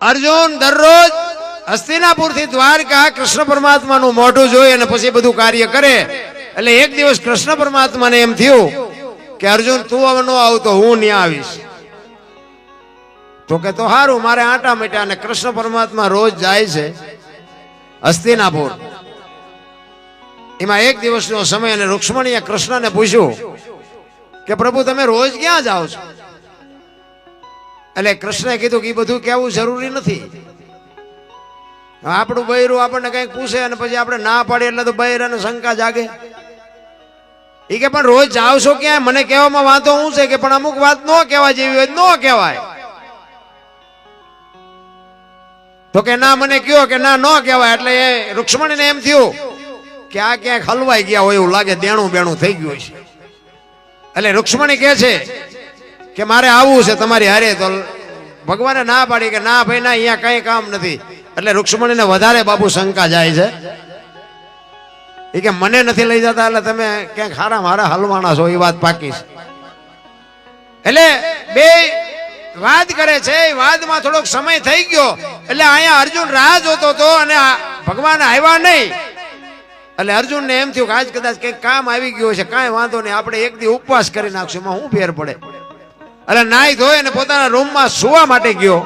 અર્જુન દરરોજ હસ્તિનાપુરથી દ્વારકા કૃષ્ણ પરમાત્માનું મોઢું જોઈ અને પછી બધું કાર્ય કરે. એટલે એક દિવસ કૃષ્ણ પરમાત્માને એમ થયું કે અર્જુન તું હવે ન આવતો, હું ત્યાં આવીશ. તો કે તો સારું, મારે આટા મીટા. અને કૃષ્ણ પરમાત્મા રોજ જાય છે હસ્તિનાપુર. એમાં એક દિવસનો સમય અને રૂક્ષ્મણીએ કૃષ્ણને પૂછ્યું કે પ્રભુ તમે રોજ ક્યાં જાઓ છો? એટલે કૃષ્ણે કીધું કે એ બધું કહેવું જરૂરી નથી. આપણું બૈરું આપણને કંઈક પૂછે અને પછી આપણે ના પાડીએ એટલે તો બૈરાને શંકા જાગે. એ કે પણ રોજ જાવ છો ક્યાં? મને કહેવામાં વાંધો હું છે કે પણ અમુક વાત ન કહેવા જેવી હોય ન કહેવાય. તો કે ના મને કયો કે ના ન કહેવાય. એટલે એ રૂક્ષ્મણીને એમ થયું કે આ ક્યાંક હલવાઈ ગયા હોય એવું લાગે, દેણું બેણું થઈ ગયું છે. એટલે રૂક્ષ્મણી કહે છે કે મારે આવવું છે તમારી હારે. તો ભગવાને ના પાડી કે ના ભાઈ ના, અહીંયા કઈ કામ નથી. એટલે રૂક્ષ્મણીને વધારે બાપુ શંકા જાય છે. એ કે મને નથી લઈ જતા એટલે તમે ક્યાંક હારા મારા હલવાના છો, એ વાત પાકી છે. એટલે બે વાત કરે છે. એ વાતમાં થોડોક સમય થઈ ગયો. એટલે અહીંયા અર્જુન રાહ જોતો હતો અને ભગવાન આવ્યા નહીં. એટલે અર્જુનને એમ થયું કે આજ કદાચ કંઈક કામ આવી ગયું છે, કાંઈ વાંધો નહીં, આપણે એક દી ઉપવાસ કરી નાખશું, એમાં શું ફેર પડે. એટલે નાઈ ધોઈ અને પોતાના રૂમમાં સુવા માટે ગયો.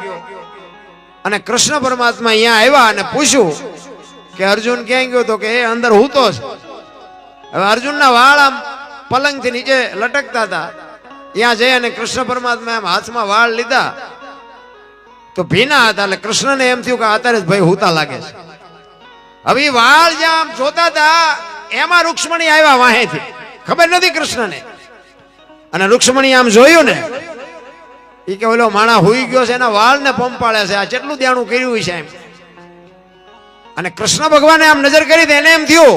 અને કૃષ્ણ પરમાત્મા અહીંયા આવ્યા અને પૂછ્યું કે અર્જુન ક્યાં ગયો? તો કે એ અંદર હૂતો છે. હવે અર્જુનના વાળ આમ પલંગથી નીચે લટકતા હતા. ત્યાં જઈ અને કૃષ્ણ પરમાત્મા એમ હાથમાં વાળ લીધા તો ભીના હતા. એટલે કૃષ્ણને એમ થયું કે અત્યારે જ ભાઈ હૂતા લાગે છે. હવે વાળ જ્યાં આમ જોતા હતા એમાં રૂક્ષ્મણી આવ્યા વાહેથી. ખબર નથી કૃષ્ણને. અને રૂક્ષ્મણી આમ જોયું ને, એ કે ઓલો માણા હુઈ ગયો છે, એના વાળ ને પંપાળે છે, આ કેટલું દેણું કર્યું છે એમ. અને કૃષ્ણ ભગવાને આમ નજર કરી એને એમ થયું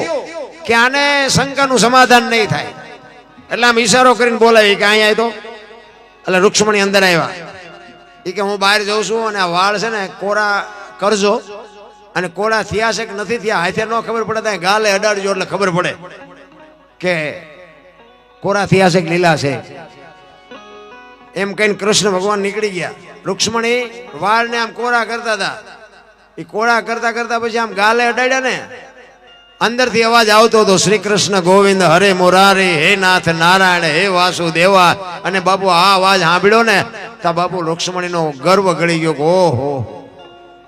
કે આને શંકાનું સમાધાન નહીં થાય. એટલે આમ ઈશારો કરીને બોલાવી કે અહીંયા તો. એટલે રૂક્ષ્મણી અંદર આવ્યા. એ કે હું બહાર જઉં છું અને આ વાળ છે ને કોરા કરજો. અને કોરા થયા છે કે નથી થયા હાથે ન ખબર પડે, ત્યાં ગાલે અડાડજો એટલે ખબર પડે કે કોરા થયા છે કે લીલા છે. એમ કહીને કૃષ્ણ ભગવાન નીકળી ગયા. રૂક્ષ્મણી વાળને આમ કોરા કરતા હતા. એ કોરા કરતા કરતા પછી આમ ગાલે અડાડ્યા ને, અંદરથી અવાજ આવતો હતો, શ્રી કૃષ્ણ ગોવિંદ હરે મોરારી, હે નાથ નારાયણ, હે વાસુદેવા. અને બાપુ આ અવાજ સાંભળ્યો ને તો બાપુ રૂક્ષ્મણીનો ગર્વ ગળી ગયો કે ઓહો,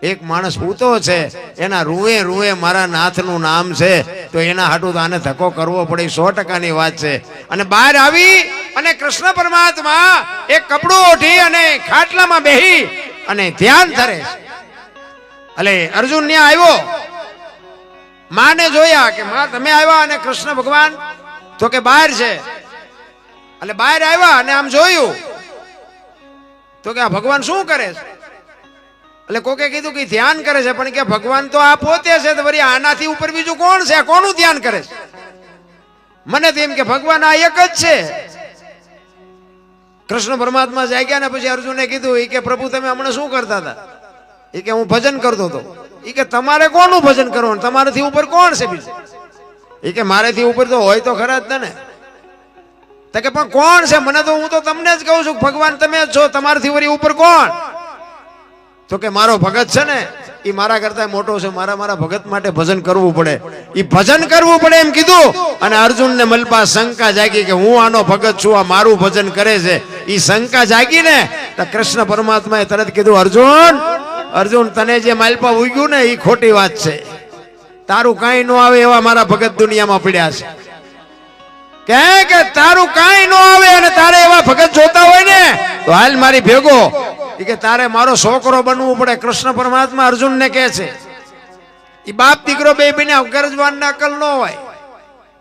એક માણસ પૂતો છે, એના રૂએ રૂએ મારા નાથનું નામ છે, તો એના હાટું તો આને ધક્કો કરવો પડે. 100%ની વાત છે. અને બહાર આવી અને કૃષ્ણ પરમાત્મા એક કપડું ઓઢી અને ખાટલામાં બેહી અને ધ્યાન ધરે છે. એટલે અર્જુન ત્યાં આવ્યો, માને જોયા કે માં તમે આવ્યા. અને કૃષ્ણ ભગવાન તો કે બહાર છે. એટલે બહાર આવ્યા અને આમ જોયું તો કે આ ભગવાન શું કરે છે? એટલે કોકે કીધું કે ધ્યાન કરે છે. પણ કે ભગવાન તો આ પોતે છે, તો વળી આનાથી ઉપર બીજું કોણ છે? કોનું ધ્યાન કરે છે? મને તો એમ કે ભગવાન આ એક જ છે. કૃષ્ણ પરમાત્મા જાગ્યા ને પછી અર્જુને કીધું એ કે પ્રભુ તમે હમણાં શું કરતા હતા? એ કે હું ભજન કરતો હતો. એ કે તમારે કોનું ભજન કરવાનું? તમારાથી ઉપર કોણ છે બીજું? એ કે મારેથી ઉપર તો હોય તો ખરા જ ને. તો કે પણ કોણ છે? મને તો હું તો તમને જ કહું છું ભગવાન તમે જ છો, તમારાથી વળી ઉપર કોણ? તો કે મારો ભગત છે ને, એ મારા કરતા મોટો છે, મારા ભગત માટે ભજન કરવું પડે, એ ભજન કરવું પડે એમ કીધું. અને અર્જુનને મલપા શંકા જાગી કે હું આનો ભગત છું, આ મારું ભજન કરે છે. એ શંકા જાગી ને તો કૃષ્ણ પરમાત્માએ તરત કીધું અર્જુન તને જે માલપા ઉગ્યું ને એ ખોટી વાત છે. તારું કાંઈ ન આવે એવા મારા ભગત દુનિયામાં પડ્યા છે. કે તારું કાંઈ ન આવે અને તારે એવા ભગત જોતા હોય ને તો હાલ મારી ભેગો. કે તારે મારો છોકરો બનવું પડે. કૃષ્ણ પરમાત્મા અર્જુનને કહે છે. એ બાપ દીકરો બે બન્યા, ગરજવાન ના અકલ ન હોય.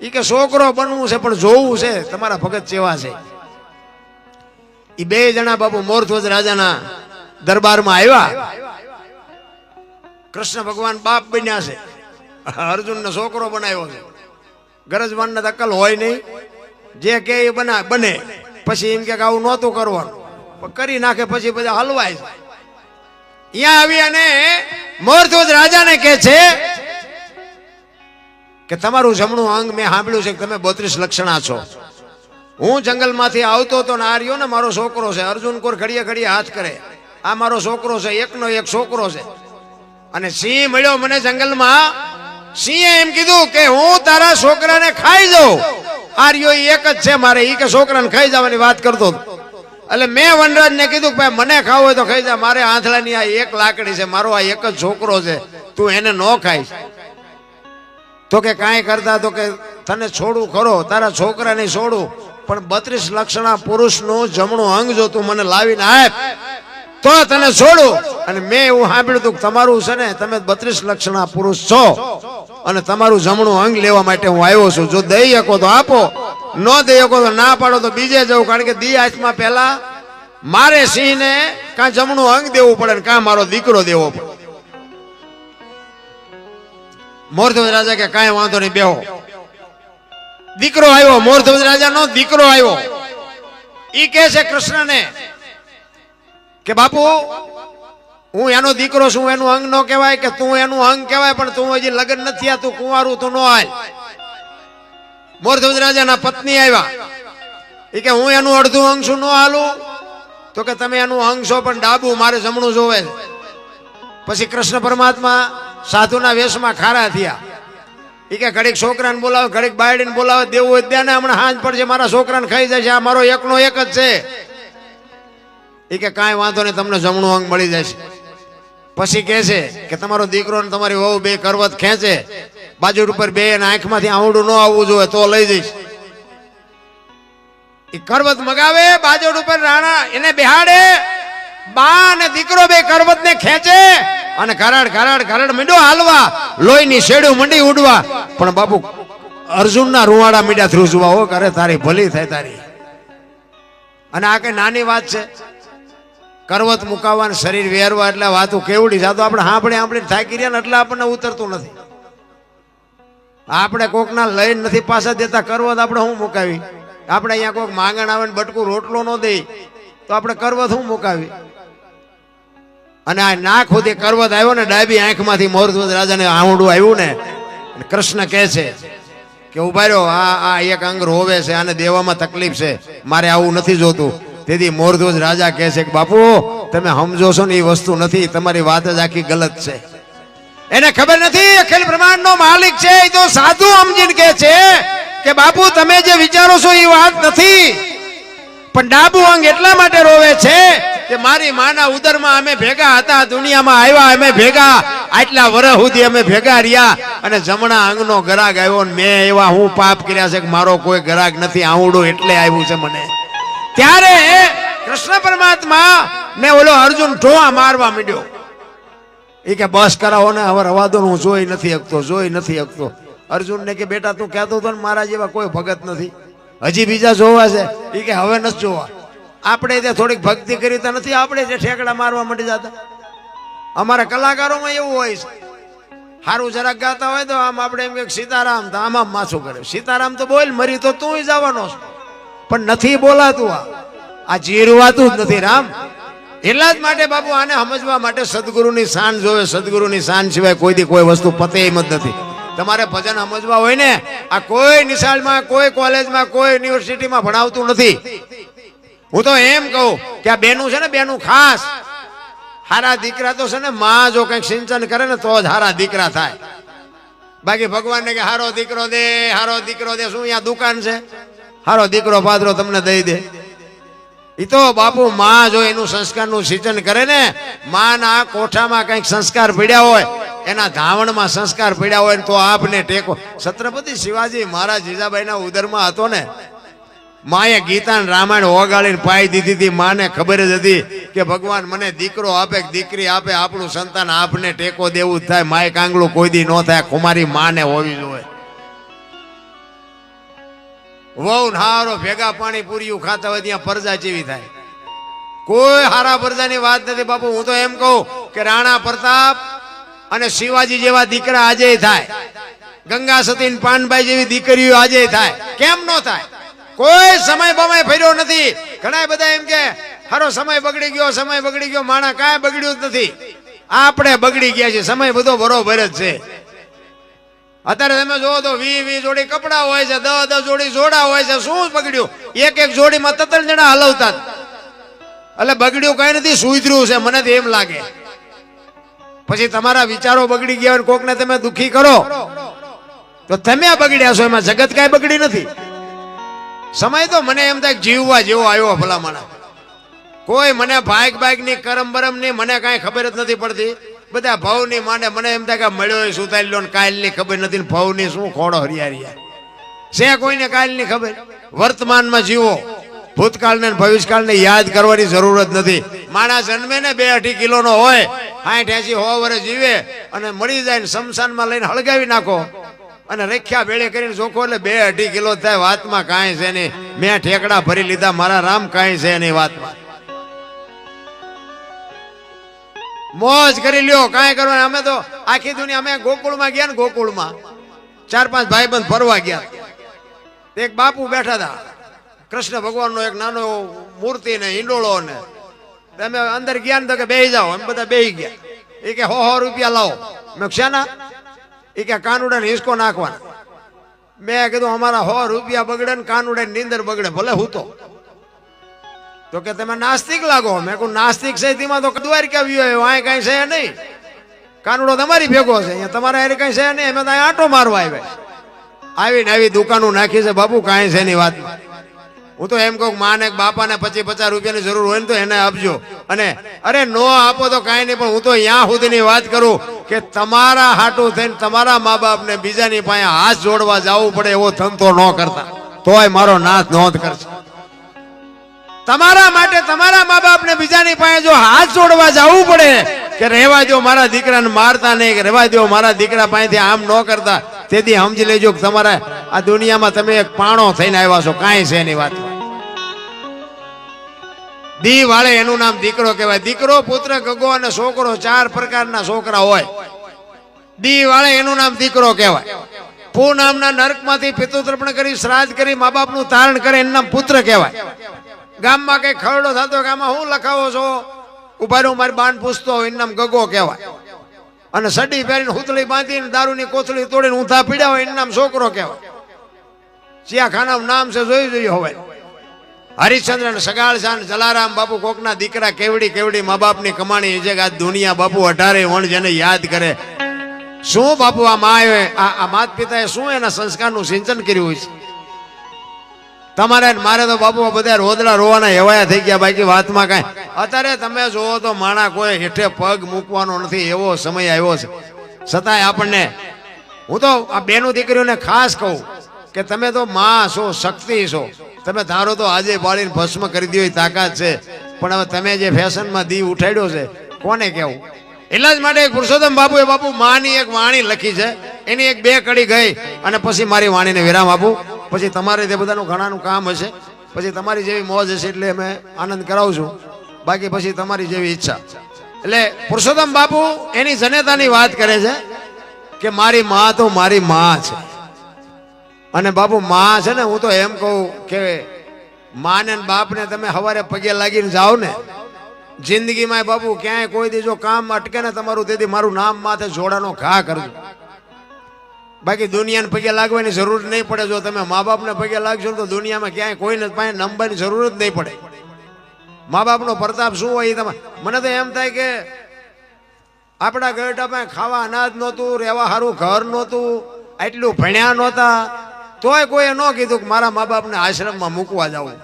એ કે છોકરો બનવું છે પણ જોવું છે તમારા ભગત કેવા છે. એ બે જણા બાપુ મોરધ્વજ રાજાના દરબારમાં આવ્યા. કૃષ્ણ ભગવાન બાપ બન્યા છે, અર્જુનને છોકરો બનાવ્યો છે. ગરજવાન ને અકલ હોય નહીં, જે કે એ બને. પછી એમ કે આવું નહોતું કરવાનું, કરી નાખે પછી બધા હલવાય છે. અહીંયા આવી અને મોરધ્વજ રાજાને કહે છે કે તમારું જમણું અંગ મેં સાંભળ્યું છે કે તમે 32 લક્ષણા છો. હું જંગલમાંથી આવતો તો નાર્યો ને મારો છોકરો છે. અર્જુન કોર ઘડીએ ઘડીએ હાથ કરે આ મારો છોકરો છે, એકનો એક છોકરો છે. અને સિંહ મળ્યો મને જંગલમાં. સિંહે એમ કીધું કે હું તારા છોકરાને ખાઈ જાઉં. આર્યો એક જ છે મારે, ઈ કે છોકરાને ખાઈ જવાની વાત કરતો હતો. એટલે મેં વનરાજને કીધું કે ભાઈ મને ખાવું હોય તો ખાઈ જા, મારે આંધળાની આ એક લાકડી છે, મારો આ એક જ છોકરો છે, તું એને ન ખાઈશ. તો કે કાંઈ કરતા, તો કે તને છોડું ખરો, તારા છોકરાને છોડું, પણ 32 લક્ષણા પુરુષનું જમણું અંગ જો તું મને લાવીને આપ તો તને છોડું. અને મેં એવું સાંભળ્યું હતું કે તમારું છે ને, તમે 32 લક્ષણા પુરુષ છો અને તમારું જમણું અંગ લેવા માટે હું આવ્યો છું. જો દઈ શકો તો આપો, ન દઈ શકો તો ના પાડો તો બીજે જવું. કારણ કે દી આઠમાં પહેલા મારે સિંહને કાં જમણું અંગ દેવું પડે ને કાં મારો દીકરો દેવો પડે. મોરધ્વજ રાજા કે કાંઈ વાંધો નહીં, બેહો. દીકરો આવ્યો, મોરધ્વજ રાજાનો દીકરો આવ્યો. ઈ કહે છે કૃષ્ણને કે બાપુ હું એનો દીકરો છું, એનું અંગ ન કહેવાય કે તું એનું અંગ કહેવાય, પણ તું હજી લગ્ન નથી થયા, તું કુંવારું, તું ન હાલ. મોરધ્વજ રાજાના પત્ની આવ્યા. એ કે હું એનું અડધું અંગ છું, ન હાલું. તો કે તમે એનું અંગ છો પણ ડાબુ, મારે જમણું જોવે. પછી કૃષ્ણ પરમાત્મા સાધુના વેશમાં ખારા થયા. એ કે ઘડીક છોકરાને બોલાવે, ઘડીક બાયડીને બોલાવે, દેવું હોય ત્યાં ને હમણાં હાંજ પડશે, મારા છોકરાને ખાઈ જાય છે, આ મારો એકનો એક જ છે. એ કે કાંઈ વાંધો નહીં, તમને જમણું અંગ મળી જશે. પછી કહે છે કે તમારો દીકરો ને તમારી વહુ બે કરવત ખેંચે, બાજુ ઉપર બે આંખમાંથી આવડું ન આવવું જોઈએ તો લઈ જઈશ. એ કરવત મગાવે, બાજુ ઉપર રાણા એને બેહાડે, બા અને દીકરો બે કરવત ને ખેંચે અને ઘરાડ ઘરાડ ઘરાડ મીંડો હાલવા, લોહીની શેડું મંડી ઉડવા. પણ બાપુ અર્જુનના રૂવાડા મીંડા ધ્રુજવા. હો કરે તારી ભલી થાય તારી. અને આ કઈ નાની વાત છે? કરવત મુકાવવાનું, શરીર વેરવા એટલે વાતું કેવડી છે. તો આપણે સાંભળે થાકી રહ્યા ને એટલે આપણને ઉતરતું નથી. આપણે કોકના લઈને નથી પાછા દેતા. કરવત આપણે શું મુકાવી? આપણે અહીંયા કોઈક માંગણ આવે ને બટકું રોટલો ન દે તો આપણે કરવત શું મુકાવી? અને આ નાક સુધી કરવત આવ્યો ને, ડાબી આંખમાંથી મોરધ્વજ રાજાને આવડું આવ્યું ને, કૃષ્ણ કહે છે કે ઉભા રહ્યો, આ એક અંગ રોવે છે, આને દેવામાં તકલીફ છે, મારે આવું નથી જોતું. તેથી મોરધ્વજ રાજા કહે છે કે બાપુ તમે સમજો છો ને એ વસ્તુ નથી, તમારી વાત જ આખી ગલત છે. એને ખબર નથી અખિલ બ્રહ્માંડ નો માલિક છે. એ તો સાધુ સમજીને કહે છે કે બાપુ તમે જે વિચારો છો એ વાત નથી, પણ ડાબુ અંગ એટલા માટે રોવે છે કે મારી માના ઉદરમાં અમે ભેગા હતા, દુનિયામાં આવ્યા અમે ભેગા, આટલા વર્ષ સુધી અમે ભેગા રહ્યા, અને જમણા અંગનો ગરાગ આવ્યો ને મેં એવા હું પાપ કર્યા છે કે મારો કોઈ ગરાગ નથી, આવડું એટલે આવ્યું છે મને. ત્યારે કૃષ્ણ પરમાત્મા ને ઓલો અર્જુન ઢોવા મારવા માંડ્યો. એ કે બસ કરાવો ને, હવે રવા દો, હું જોઈ નથી શકતો. અર્જુન ને કે બેટા તું કહેતો હતો ને મારા જેવા કોઈ ભગત નથી, હજી બીજા જોવા છે. એ કે હવે નથી જોવા. આપણે ત્યાં થોડીક ભક્તિ કરી તો નથી, આપણે જે ઠેકડા મારવા માંડી જતા. અમારા કલાકારોમાં એવું હોય છે, સારું જરાક ગાતા હોય તો આમ આપણે એમ કે સીતારામ, તો આમ માથું કરે. સીતારામ તો બોલ, મરી તો તું જવાનો છે, પણ નથી બોલાતું. આ જીરવાતું જ નથી રામ. એટલા જ માટે બાપુ આને સમજવા માટે સદગુરુની શાન જોવે. સદગુરુની શાન સિવાય કોઈ દી કોઈ વસ્તુ પતે એમ જ નથી. તમારે ભજન સમજવા હોય ને, આ કોઈ નિશાળમાં, કોઈ કોલેજમાં, કોઈ યુનિવર્સિટીમાં ભણાવતું નથી. હું તો એમ કહું કે આ બેનું છે ને, બેનું ખાસ હારા દીકરા તો છે ને, માં જો કઈક સિંચન કરે ને તો જ હારા દીકરા થાય. બાકી ભગવાન ને કે હારો દીકરો દે, હારો દીકરો દે, શું અહીંયા દુકાન છે? હારો દીકરો પાદરો તમને દઈ દે. એ તો બાપુ માં જો એનું સંસ્કારનું સિંચન કરે ને, માના કોઠામાં કઈક સંસ્કાર પડ્યા હોય, એના ધાવણમાં સંસ્કાર પડ્યા હોય તો આપને ટેકો. છત્રપતિ શિવાજી મહારાજ જીજાબાઈના ઉદરમાં હતો ને, માએ ગીતા ને રામાયણ ઓગાળીને પાઈ દીધી હતી. માને ખબર જ હતી કે ભગવાન મને દીકરો આપે કે દીકરી આપે, આપણું સંતાન આપને ટેકો દેવું જ થાય. માએ કાંગલું કોઈ દી ન થાય, કુમારી માને હોવી જોઈએ. વહુ હારો ભેગા પાણી પૂરીયું ખાતા હોય ત્યાં પરજા જેવી થાય. કોઈ હારા પરજાની વાત નથી બાપુ. હું તો એમ કહું કે રાણા પ્રતાપ અને શિવાજી જેવા દીકરા આજે થાય, ગંગા સતી પાનભાઈ જેવી દીકરીઓ આજે થાય. કેમ નો થાય? કોઈ સમય બમય ફર્યો નથી. ઘણા બધા એમ કે હારો સમય બગડી ગયો, માણા કાંઈ બગડ્યું જ નથી. આપણે બગડી ગયા છે. સમય બધો બરોબર જ છે. અત્યારે તમે જોવો તો 20 જોડી કપડા હોય છે, 10 જોડી જોડા હોય છે. શું બગડ્યું? એક જોડીમાં 3 જણા હલવતા. એટલે બગડ્યું કઈ નથી, સુધર્યું છે મને તો એમ લાગે. પછી તમારા વિચારો બગડી ગયા હોય, કોકને તમે દુખી કરો તો તમે બગડ્યા છો, એમાં જગત કાંઈ બગડી નથી. સમય તો મને એમ થાય જીવવા જેવો આવ્યો ભલામણા. કોઈ મને ભાગ ની કરમ બરમ ની મને કાંઈ ખબર જ નથી પડતી. બધા ભાવની માંડે મને એમ થાય કે મળ્યો સુતાઈ લો, કાલની ખબર નથી, ભાવની શું ખોડો હરિયારિયા છે, કોઈને કાલની ખબર. વર્તમાનમાં જીવો, ભૂતકાળને ભવિષ્યકાળને યાદ કરવાની જરૂર જ નથી. માણસ જન્મે ને 2-2.5 કિલોનો હોય, 60-80-100 વર્ષ જીવે અને મળી જાય ને શમશાનમાં લઈને હળગાવી નાખો અને રેખ્યા ભેળે કરીને જોખો એટલે 2-2.5 કિલો થાય. વાતમાં કાંઈ છે નહીં. મેં ઠેકડા ભરી લીધા, મારા રામ કાંઈ છે નહીં વાતમાં. મોજ કરી લ્યો, કાંઈ કરવાનું. અમે તો આખી દુનિયા, અમે ગોકુળમાં ગયા ને, ગોકુળમાં 4-5 ભાઈબંધ ફરવા ગયા. એક બાપુ બેઠા હતા, કૃષ્ણ ભગવાનનો એક નાનો મૂર્તિ ને હિંડોળો ને. તમે અંદર ગયા ને તો કે બેહી જાઓ, અમે બધા બેહી ગયા. એ કે 100 રૂપિયા લાવો. મેં શાના? એ કે કાનુડા ને હિસકો નાખવાના. મેં કીધું અમારા 100 રૂપિયા બગડે ને કાનુડા ની નીંદર બગડે, ભલે હું તો કે તમે નાસ્તિક લાગો. મેં કહું નાસ્તિક છે તેમાં તો દ્વારકા વ્યૂ અહીં કઈ છે નહીં, કાનુડો તમારી ભેગો છે, અહીંયા તમારે હારે કઈ છે નહીં, અમે તો અહીં આંટો મારવા આવ્યા. આવીને આવી દુકાનો નાખી છે બાપુ, કાંઈ છે નહીં વાતમાં. હું તો એમ કહું માને બાપાને 25-50 રૂપિયાની જરૂર હોય ને તો એને આપજો, અને અરે નો આપો તો કાંઈ નહીં, પણ હું તો અહીંયા સુધીની વાત કરું કે તમારા હાટું થઈને તમારા મા બાપને બીજાની પાસે હાથ જોડવા જવું પડે એવો ધંધો ન કરતા, તોય મારો નાથ નોંધ કરશે. તમારા માટે તમારા મા બાપને બીજાની પાસે જો હાથ જોડવા જવું પડે કે રહેવા દો મારા દીકરાને મારતા નહીં, કે રહેવા દો મારા દીકરા પાસેથી આમ ન કરતા, તેથી સમજી લેજો કે તમારા આ દુનિયામાં તમે એક પાણો થઈને આવ્યા છો, કાંઈ છે એની વાત. દી વાળે એનું નામ દીકરો કહેવાય. દીકરો, પુત્ર, ગગો અને છોકરો, 4 પ્રકારના છોકરા હોય. દી વાળે એનું નામ દીકરો કહેવાય. પૂ નામના નરકમાંથી પિતૃતર્પણ કરી શ્રાદ્ધ કરી મા બાપનું તારણ કરે એનું નામ પુત્ર કહેવાય. ગામમાં કઈ ખરડો થતો કે આમાં હું લખાવો છો, ઉભા રહું મારી બાન પૂછતો હોય એનું નામ ગગો કહેવાય. અને સડી પહેરીને હુતળી બાંધીને દારૂની કોથળી તોડીને ઊંધા પીડ્યા હોય એનું નામ છોકરો કહેવાય. ચિયાખાનાનું નામ છે, જોઈ હવે હરિશ્ચંદ્ર સગાળ શાન જલારામ બાપુ કોકના દીકરા, કેવડી મા બાપની કમાણી છે કે આ દુનિયા બાપુ 18 વણ જેને યાદ કરે. શું બાપુ આ આ માત પિતાએ શું એના સંસ્કારનું સિંચન કર્યું હોય છે. તમારે મારે તો બાપુ બધા રોદડા રોવાના એવાયા થઈ ગયા. બાકી વાતમાં કાંઈ અત્યારે તમે જોવો તો માણા કોઈ હેઠે પગ મૂકવાનો નથી એવો સમય આવ્યો છે. છતાંય આપણને, હું તો આ બેનું દીકરીઓને ખાસ કહું કે તમે તો માં છો, શક્તિ છો. તમે ધારો તો આજે બાળીને ભસ્મ કરી દો તાકાત છે, પણ હવે તમે જે ફેશનમાં દી ઉઠાડ્યો છે કોને કહેવું. એટલા જ માટે પુરુષોત્તમ બાપુએ બાપુ માની એક વાણી લખી છે, એની 1-2 કડી ગઈ અને પછી મારી વાણીને વિરામ આપું. પછી તમારે તે બધાનું ઘણાનું કામ હશે, પછી તમારી જેવી મોજ હશે એટલે અમે આનંદ કરાવું છું. બાકી પછી તમારી જેવી ઈચ્છા. એટલે પુરુષોત્તમ બાપુ એની જનેતાની વાત કરે છે કે મારી માં તો મારી માં છે. અને બાપુ માં છે ને, હું તો એમ કહું કે માં ને બાપને તમે સવારે પગે લાગીને જાઓ ને, જિંદગીમાં બાપુ ક્યાંય કોઈ દી જો કામ અટકે ને તમારું, તેથી મારું નામ માથે જોડાનો ઘા કરજો. બાકી દુનિયાને પગે લાગવાની જરૂર નહીં પડે. જો તમે મા બાપને પગે લાગશો તો દુનિયામાં ક્યાંય કોઈને પાસે નંબરની જરૂર જ નહીં પડે. મા બાપનો પ્રતાપ શું હોય તમે, મને તો એમ થાય કે આપણા ગરડા પાસે ખાવા અનાજ નહોતું, રહેવા સારું ઘર નહોતું, એટલું ભણ્યા નહોતા, તોય કોઈએ ન કીધું કે મારા મા બાપને આશ્રમમાં મૂકવા જવું.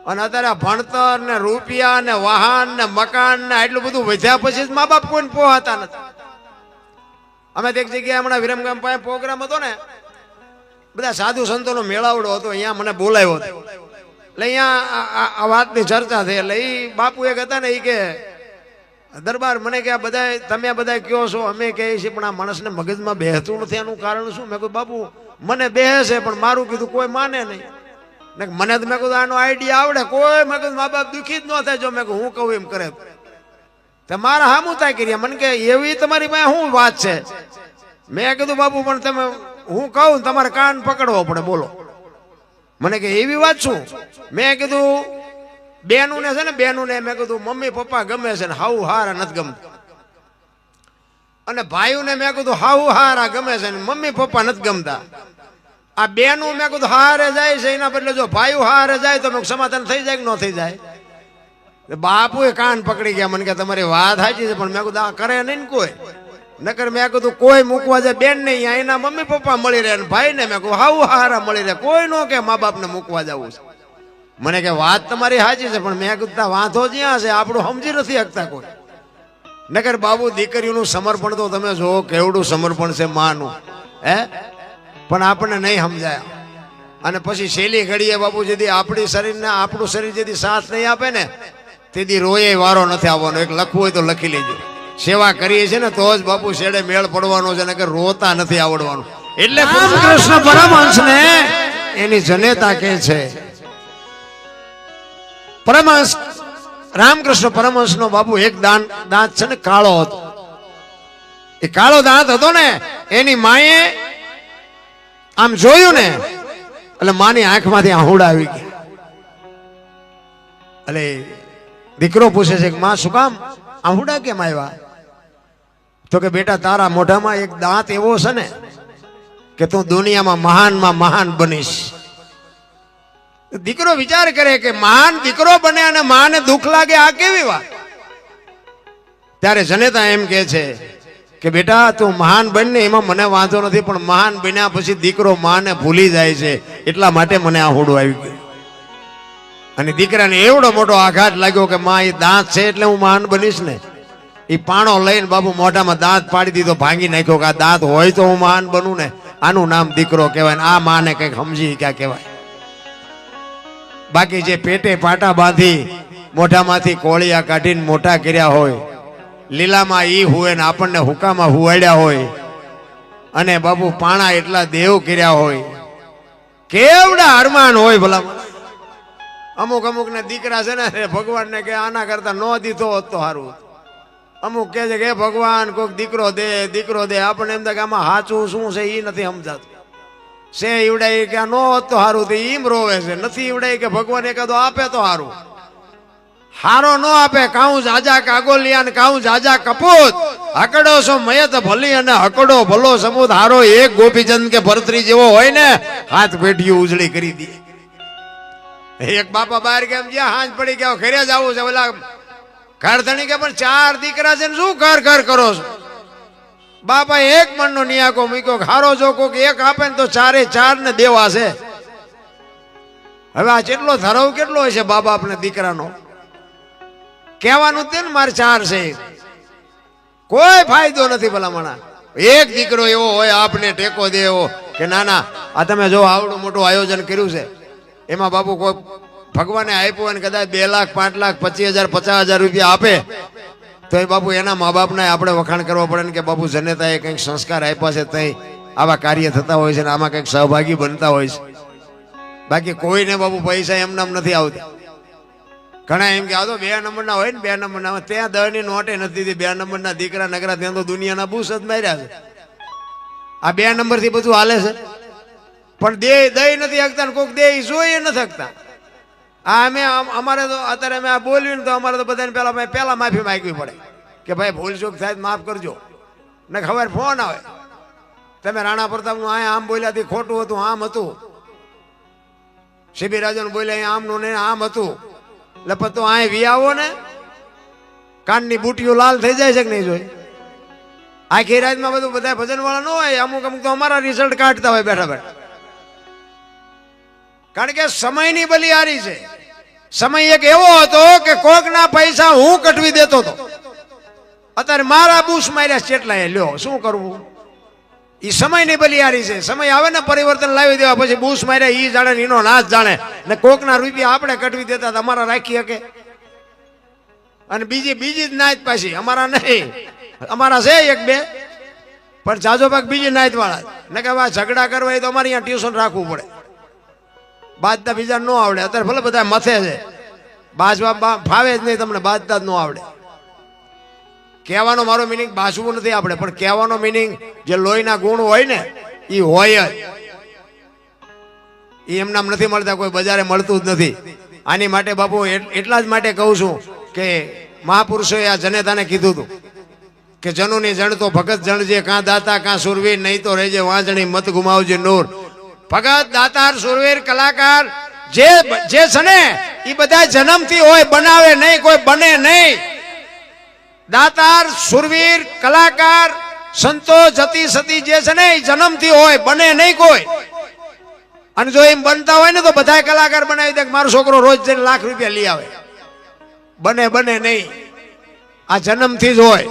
અને અત્યારે ભણતર ને રૂપિયા ને વાહન ને મકાન ને એટલું બધું વધ્યા પછી જ મા બાપ કોઈને પહોંચતા નથી. અમે એક જગ્યાએ હમણાં વિરમગામ પાસે પ્રોગ્રામ હતો ને, બધા સાધુ સંતોનો મેળાવડો હતો, અહીંયા મને બોલાવ્યો હતો. એટલે અહીંયા આ વાતની ચર્ચા થઈ. એટલે એ બાપુ એક હતા ને, એ કે દરબાર મને કે આ બધા તમે બધા કયો છો, અમે કહીએ છીએ, પણ આ માણસને મગજમાં બેહતું નથી, એનું કારણ શું? મેં કહ્યું બાપુ મને બેહે છે, પણ મારું કીધું કોઈ માને નહીં. મને તો મેં કીધું આનો આઈડિયા આવડે, કોઈ મેં કીધું મા બાપ દુઃખી જ ન થાય જો મેં કહું હું કહું એમ કરે. મારા હામું થાય કર્યા. મને કે એવી તમારી પાસે શું વાત છે? મેં કીધું બાપુ પણ તમે હું કહું તમારે કાન પકડવો પડે, બોલો. મને કે એવી વાત શું? મેં કીધું બેનું ને છે ને, બેનું ને મેં કીધું મમ્મી પપ્પા ગમે છે ને હાઉ હારા નથી ગમતા, અને ભાઈઓ ને મેં કીધું હાઉ હારા ગમે છે ને મમ્મી પપ્પા નથી ગમતા. આ બેનું મેં કીધું હારે જાય છે, એના બદલે જો ભાઈઓ હારે જાય તો સમાધાન થઈ જાય કે ન થઈ જાય? બાપુએ કાન પકડી ગયા, મને કે તમારી વાત સાચી છે, પણ મેં કીધું આ કરે નહીં ને કોઈ, નકર મેં કીધું કોઈ મૂકવા જાય બેન નહીં, અહીંયા એના મમ્મી પપ્પા મળી રહે, ભાઈ ને મેં કહું હાવ હારા મળી રહે, કોઈ નો કે મા બાપને મૂકવા જવું છે. મને કે વાત તમારી સાચી છે, પણ મેં કીધું વાંધો જ્યાં છે આપણું સમજી નથી શકતા કોઈ. નકર બાબુ દીકરીઓનું સમર્પણ તો તમે જો કેવડું સમર્પણ છે માનું, હે, પણ આપણને નહીં સમજાય. અને પછી છેલ્લી ઘડીએ બાપુ જેથી આપણી શરીરને આપણું શરીર જેથી સાથ નહીં આપે ને તેથી રોયે વારો નથી આવવાનો. એક લખવું હોય તો લખી લેજો, સેવા કરીએ છીએ ને તો જ બાપુ શેડે મેળ પડવાનો છે, નકર રોતા નથી આવડવાનું. એટલે કૃષ્ણ પરમહંસને એની જનેતા કે છે. પરમહંસ રામકૃષ્ણ પરમહંસ નો બાપુ એક દાંત છે ને કાળો હતો. એ કાળો દાંત હતો ને એની માએ આમ જોયું ને એટલે માની આંખમાંથી આહુડા આવી ગયા. એટલે દીકરો પૂછે છે કે માં શું કામ આહુડા કેમ આવ્યા? તો કે બેટા તારા મોઢામાં એક દાંત એવો છે ને કે તું દુનિયામાં મહાનમાં મહાન બનીશ. દીકરો વિચાર કરે કે મહાન દીકરો બને અને માને દુઃખ લાગે, આ કેવી વાત? ત્યારે જનેતા એમ કે છે કે બેટા તું મહાન બનને એમાં મને વાંધો નથી, પણ મહાન બન્યા પછી દીકરો માને ભૂલી જાય છે, એટલા માટે મને આ હોડું આવી ગયું. અને દીકરાને એવડો મોટો આઘાત લાગ્યો કે માં એ દાંત છે એટલે હું મહાન બનીશ ને. એ પાણો લઈને બાબુ મોઢામાં દાંત પાડી દીધો, ભાંગી નાખ્યો કે આ દાંત હોય તો હું મહાન બનું ને. આનું નામ દીકરો કહેવાય ને આ માને કઈક સમજી ક્યાં કહેવાય. બાકી જે પેટે પાટા બાંધી મોઢામાંથી કોળિયા કાઢીને મોટા કર્યા હોય, લીલામાં ઈ હુએ ને આપણને હુકામાં હુવાડ્યા હોય, અને બાપુ પાણા એટલા દેવ કર્યા હોય, કેવડા અરમાન હોય ભલા. અમુક ને દીકરા છે ને ભગવાનને કે આના કરતા ન દીધો હોત તો સારું. અમુક કે છે કે ભગવાન કોઈક દીકરો દે, આપણને એમ થાય કે આમાં સાચું શું છે એ નથી સમજાતું. સે ઈવડાય કે ન હોત તો સારું, તો ઈમ રોવે છે. નથી ઈવડાય કે ભગવાન એકાદો આપે તો સારું. હારો ન આપે, કાઉ જાજા કાગોલિયા ને કાઉ જાજા કપૂત, હકડો છો મયત ભલી અને હકડો ભલો સમૂત. હારો એક ગોપીચંદ કે ભરતરી જેવો હોય ને હાથ પેઢીઓ ઉજળી કરી દે. એક બાપા બહાર કેમ જ્યાં હાંજ પડી ગયા ઘરે જ આવું છે, ઓલા ઘર ધણી કે પણ 4 દીકરા છે ને શું ઘર કરો છો? બાપા એક મનનો નિયાકો મૂક્યો, હારો જો કોક એક આપે ને તો 4 ને દેવા છે. હવે આ કેટલો ધરાવ કેટલો હોય છે બા બાપ ને દીકરાનો. કહેવાનું તે ને મારે 4 છે, કોઈ ફાયદો નથી ભલામણા. એક દીકરો એવો હોય આપને ટેકો દે એવો કે ના ના આ તમે જો આવડું મોટું આયોજન કર્યું છે, એમાં બાપુ કોઈ ભગવાને આપ્યું હોય ને કદાચ 2 લાખ 5 લાખ 25,000 50,000 રૂપિયા આપે તો એ બાપુ એના મા બાપને આપણે વખાણ કરવા પડે ને કે બાપુ જનેતાએ કંઈક સંસ્કાર આપ્યા છે, તઈ આવા કાર્ય થતા હોય છે ને આમાં કંઈક સહભાગી બનતા હોય છે. બાકી કોઈને બાપુ પૈસા એમ નામ નથી આવતા. ઘણા એમ કે આ તો 2 નંબરના હોય ને 2 નંબરના, ત્યાં 10 ની નોટે નથી દીધી. 2 નંબરના દીકરા નગરા ત્યાં તો દુનિયાના બુસ જ માર્યા છે. આ 2 નંબર થી બધું હાલે છે, પણ દઈ નથી શકતા ને કોઈક દે જોઈ નથી શકતા. આ અમે અમારે તો અત્યારે અમે આ બોલ્યું ને તો અમારે તો બધાને પહેલા માફી માંગવી પડે કે ભાઈ ભૂલ ચૂક થાય માફ કરજો. ને ખબર ફોન આવે તમે રાણા પ્રતાપનું આ આમ બોલ્યાથી ખોટું હતું, આમ હતું. શિબી રાજાનું બોલ્યા આમનું ને આમ હતું. એટલે પણ તો આ વી આવો ને કાનની બુટીઓ લાલ થઈ જાય છે કે નહીં જોઈ? આખી રાતમાં બધું બધા ભજન વાળા ન હોય, અમુક તો અમારા રિઝલ્ટ કાઢતા હોય બેઠા બેઠા. કારણ કે સમયની બલિહારી છે. સમય એક એવો હતો કે કોકના પૈસા હું કટવી દેતો હતો. અત્યારે મારા બુશ માર્યા કેટલાય, લ્યો શું કરવું? એ સમયની બલિહારી છે. સમય આવે ને પરિવર્તન લાવી દેવા, પછી બુશ માર્યા ઈ જાણે એનો નાશ જાણે. ને કોકના રૂપિયા આપણે કટવી દેતા અમારા રાખી શકે. અને બીજી જ નાયત પાછી અમારા નહીં, અમારા છે 1-2 પણ જાજો ભાગ બીજી નાયત વાળા. ને કે ઝઘડા કરવા હોય તો અમારે અહીંયા ટ્યુશન રાખવું પડે. બાજતા બીજા ન આવડે. અત્યારે ભલે બધા મથે છે, બાજવા ફાવે જ નહીં તમને, બાજતા જ ન આવડે. કહેવાનો મારો મિનિંગ બાજવું નથી આપણે, પણ કહેવાનો મિનિંગ જે લોહીના ગુણ હોય ને એ હોય જ. એ એમનામ નથી મળતા, કોઈ બજારે મળતું જ નથી. આની માટે બાપુ એટલા જ માટે કહું છું કે મહાપુરુષોએ આ જનેતાને કીધું હતું કે જનુની જણ તો ભગત જણજે, કાં દાતા કાં સુરવીર, નહીં તો રહેજે વાંજણી મત ગુમાવજે નૂર. ભગત દાતાર સુરવીર કલાકાર જે છે ને એ બધા જન્મથી હોય, બનાવે નહીં, કોઈ બને નહીં. દાતાર, સુરવીર, કલાકાર, સંતો, જતી સતી જે છે ને એ જન્મથી હોય, બને નહીં કોઈ. અને જો એમ બનતા હોય ને તો બધા કલાકાર બનાવી દે. મારો છોકરો રોજ જઈને લાખ રૂપિયા લઈ આવે, બને નહીં. આ જન્મથી જ હોય.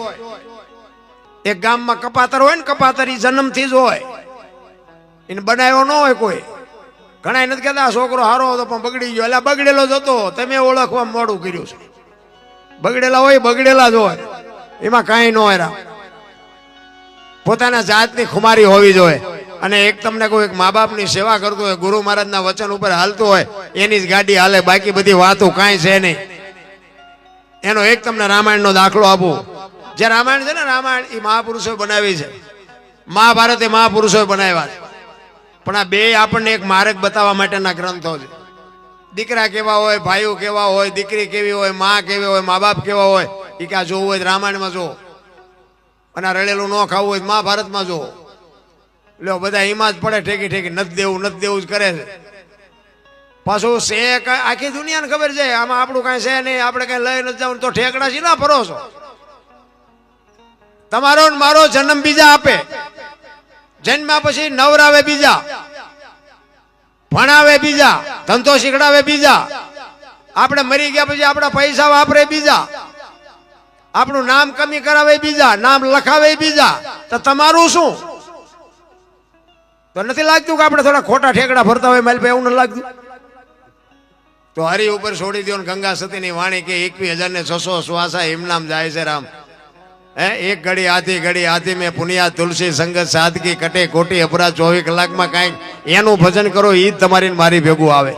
એક ગામમાં કપાતર હોય ને, કપાતર એ જન્મથી જ હોય, એને બનાવ્યો ન હોય કોઈ. ઘણા નથી કહેતા છોકરો હારો હતો પણ બગડી ગયો. એટલે બગડેલો જ હતો, તમે ઓળખવા મોડું કર્યું છે. બગડેલા હોય બગડેલા જ હોય, એમાં કાંઈ ન હોય. પોતાના જાતની ખુમારી હોવી જોઈએ. અને એક તમને કોઈ એક મા બાપની સેવા કરતો હોય, ગુરુ મહારાજના વચન ઉપર હાલતું હોય, એની જ ગાડી હાલે, બાકી બધી વાતો કાંઈ છે નહીં. એનો એક તમને રામાયણનો દાખલો આપું. જે રામાયણ છે ને, રામાયણ એ મહાપુરુષોએ બનાવી છે, મહાભારત એ મહાપુરુષોએ બનાવ્યા છે. પણ આ બે આપણને એક માર્ગ બતાવવા માટેના ગ્રંથો છે. દીકરા કેવા હોય, ભાઈઓ કેવા હોય, દીકરી કેવી હોય, મા કેવી હોય, મા બાપ કેવા હોય, એ ક્યાં જોવું હોય રામાયણમાં જો. અને રળેલું ન ખાવું હોય મહાભારતમાં જો. લ્યો બધા એમાં જ પડે, ઠેકી ઠેકી નથી દેવું જ કરે છે. પાછું છે આખી દુનિયાને ખબર છે આમાં આપણું કાંઈ છે નહીં, આપણે કઈ લઈ નથી જવું તો ઠેકડા છે ના ભરોસો. તમારો ને મારો જન્મ બીજા આપે, જન્મ્યા પછી નવરાવે બીજા, ભણાવે બીજા, ધંધો શીખડાવે બીજા, આપણે મરી ગયા પછી આપણા પૈસા વાપરે બીજા, આપણું નામ કમી કરાવે બીજા, નામ લખાવે બીજા. તો તમારું શું? તો નથી લાગતું કે આપણે થોડા ખોટા ઠેકડા ભરતા હોય મારી પાસે? એવું નથી લાગતું? તો હરી ઉપર છોડી દો. ગંગા સતીની વાણી કે 21,600 શ્વાસા હિમનામ જાય છે રામ. એક ઘડી હાથી મેં પુનિયા તુલસી સંગત સાદગી કટે કોટી અપરાધ 24 કલાકમાં કાંઈક એનું ભજન કરો, ઈ જ તમારી મારી ભેગું આવે.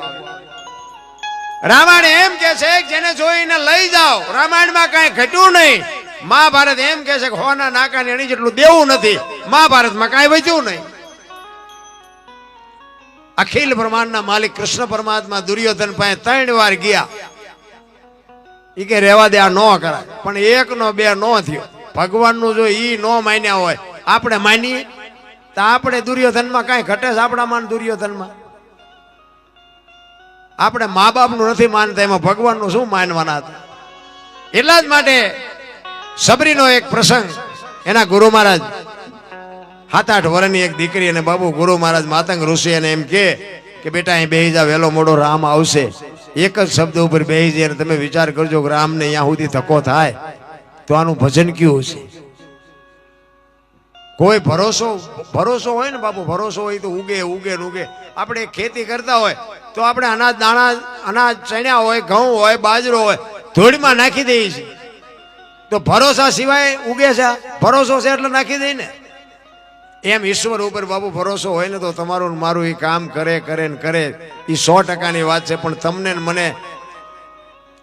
રામાયણ એમ કે છે જેને જોઈને લઈ જાઓ. રામાયણમાં કાંઈ ઘટ્યું નહીં. મહાભારત એમ કે છે કે હોના નાકા એની જેટલું દેવું નથી. મહાભારતમાં કાંઈ વધ્યું નહીં. અખિલ બ્રહ્માંડના માલિક કૃષ્ણ પરમાત્મા દુર્યોધન પાસે 3 વાર ગયા. ઈ કે રહેવા દે, આ ન કરાય. પણ 1 નો 2 નો થયો. ભગવાનનું જો ઈ ન માન્યા હોય, આપણે માનીએ તો આપણે દુર્યોધનમાં કાંઈ ઘટે છે? આપણામાં દુર્યોધનમાં આપણે મા બાપનું નથી માનતા, એમાં ભગવાનનું શું માનવાના હતા? એટલા જ માટે સબરીનો એક પ્રસંગ, એના ગુરુ મહારાજ 7-8 વર્ષની એક દીકરી અને બાબુ ગુરુ મહારાજ માતંગ ઋષિ એને એમ કે બેટા અહીં બેહી જા, વહેલો મોડો રામ આવશે. એક જ શબ્દ ઉપર બેહી જાય. તમે વિચાર કરજો કે રામને અહીંયા સુધી ધક્કો થાય તો આનું ભજન કયું છે? કોઈ ભરોસો હોય ને બાપુ, ભરોસો હોય તો ઉગે. આપણે ખેતી કરતા હોય તો આપણે અનાજ ચણ્યા હોય, ઘઉં હોય, બાજરો હોય, ધૂળમાં નાખી દઈએ છીએ. તો ભરોસા સિવાય ઉગે છે? ભરોસો છે એટલે નાખી દઈ ને. એમ ઈશ્વર ઉપર બાપુ ભરોસો હોય ને તો તમારું મારું એ કામ કરે એ 100%ની વાત છે. પણ તમને ને મને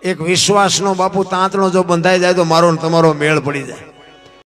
એક વિશ્વાસનો બાપુ તાંતણો જો બંધાઈ જાય તો મારો ને તમારો મેળ પડી જાય.